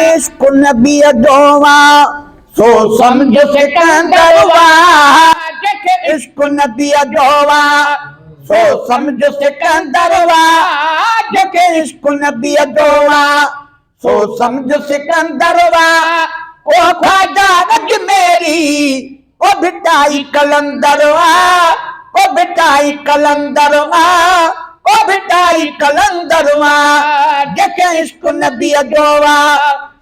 इश्क नबी जोवा सो समझ सिकंदरवा, इश्क नबी जोवा सो समझ सिकंदरवा, जके इश्क नबी जोवा सो समझ सिकंदरवा। ओ ख्वाजा अजमेरी ओ भिटाई कलंदरवा, ओ भिटाई कलंदरवा, ओ भिटाई कलंदरवा, जके इश्क नबी जोवा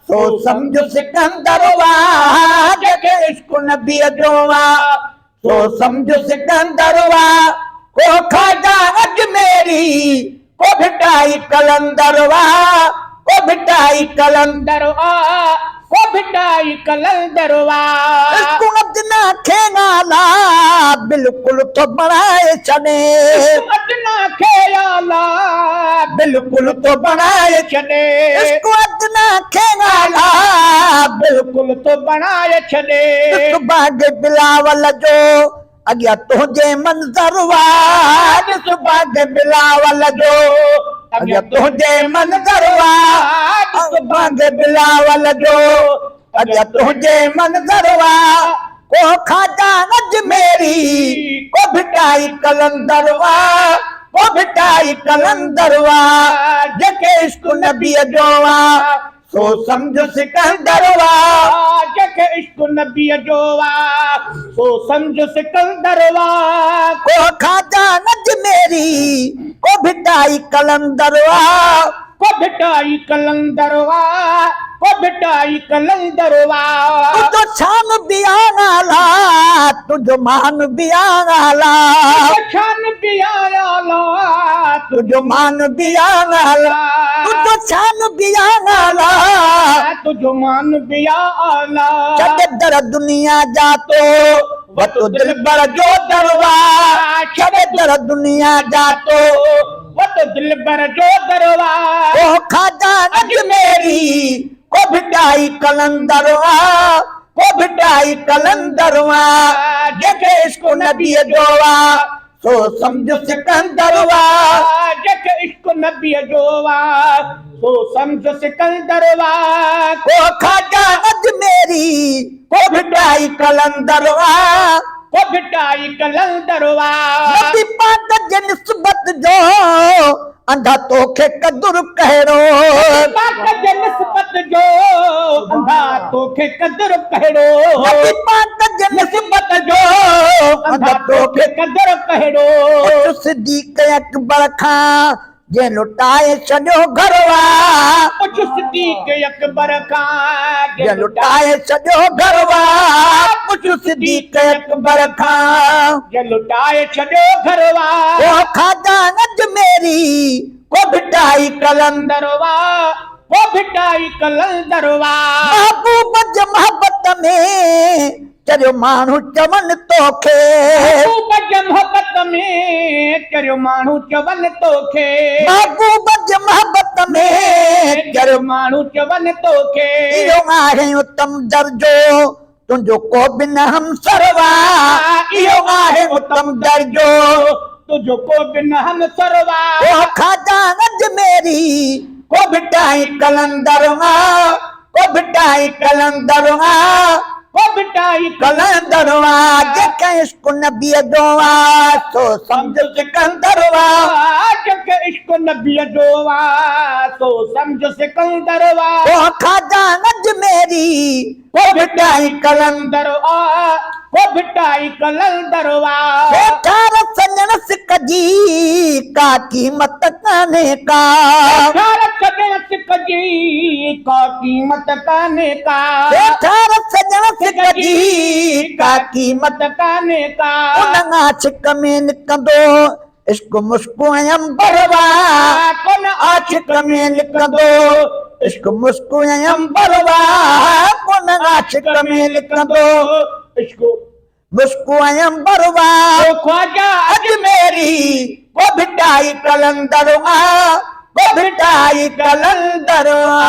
सो समझ सिकंदरवा, जके इश्क नबी जोवा सो समझ सिकंदरवा। ओ ख्वाजा अजमेरी ओ भिटाई कलंदरवा, ओ भिटाई कलंदरवा, ओ भिटाई कलंदरवा। इसको अदना खेनाला बिल्कुल तो बनाए छने, अदना खेनाला बिल्कुल तो बनाए छने, इसको अदना खेनाला बिल्कुल तो बनाए छने। बाग बिलावल जो अॻियां तुंहिंजे मंज़रवा, बाग बिलावल जो अॻियां तुंहिंजे मंज़रवा, बाग बिलावल जो अॻियां तुंहिंजे मंज़रवा। को ख्वाजा अजमेरी को भिटाई कलंदरवा, को भिटाई कलंदरवा, जके इश्क नबी जोवा सो समझ सिकंदरवा, जके इश्क नबी जोवा सो समझ सिकंदरवा। को ख्वाजा अजमेरी को भिटाई कलंदरवा, को भिटाई कलंदरवा, को भिटाई कलंदरवा। तुझो शान बयान आला, तुझो मान बयान आला, शान बयान आला, तुझो मान बयान आला, तुझो शान बयान आला, तुझो मान बयान आला। छॾे दर दुनिया जा तो वतो दिल बर जो दरवा, छॾे दर दुनिया जा तो वतो दिल बर जो दरवा। ओ ख्वाजा अजमेरी को भिटाई कलंदरवा, को भिटाई कलंदरवा, जके इश्क नबी जोवा सो समझ सिकंदरवा, जके इश्क नबी जोवा सो समझ सिकंदरवा। को ख्वाजा अजमेरी को भिटाई कलंदरवा, को भिटाई कलंदरवा। नबी पाक जे निस्बत जो अंधा तोखे कदुर कहड़ो, पाक जे निस्बत जो अंधा तोखे कदुर कहड़ो, नबी पाक जे निस्बत जो अंधा तोखे कदुर कहड़ो। सिद्दीक़ अकबर खां जे लुटाए छॾियो घरवा, सिद्दीक़ अकबर खां जे लुटाए छॾियो घरवा, सिद्दीक़ अकबर खां जे लुटाए छॾियो घरवा। ओ ख्वाजा अजमेरी को भिटाई कलंदरवा, को भिटाई कलंदरवा। महबूब जे मोहब्बत में चरियो माण्हू चवनि तोखे, महबूब जे मोहब्बत में चरियो माण्हू चवनि तोखे, महबूब जे मोहब्बत में चरियो माण्हू चवनि तोखे। इहो आहे उत्तम दर्जो तुंहिंजो को बि न हमसरवा, इहो आहे उत्तम दर्जो तुंहिंजो को बि न हमसरवा। ओ ख्वाजा अजमेरी को भिटाई कलंदरवा, को भिटाई कलंदरवा, को भिटाई कलंदरवा, जके इश्क नबी जोवा सो समझ सिकंदरवा, जके इश्क नबी जोवा सो समझ सिकंदरवा। ओ ख्वाजा अजमेरी को भिटाई कलंदरवा, को भिटाई कलंदरवा। ठार सजण सिक जी का कीमत काने का, ठार सजण सिक जी का कीमत काने का, ठार सजण सिक जी का कीमत काने का। उन आशिक में निकंदो इश्क मुस्को अंबरवा, उन आशिक में निकंदो इश्क मुस्को अंबरवा, उन आशिक में निकंदो इश्क मुस्को अंबरवा। ओ ख्वाजा अजमेरी को भिटाई कलंदरवा, को भिटाई कलंदरवा।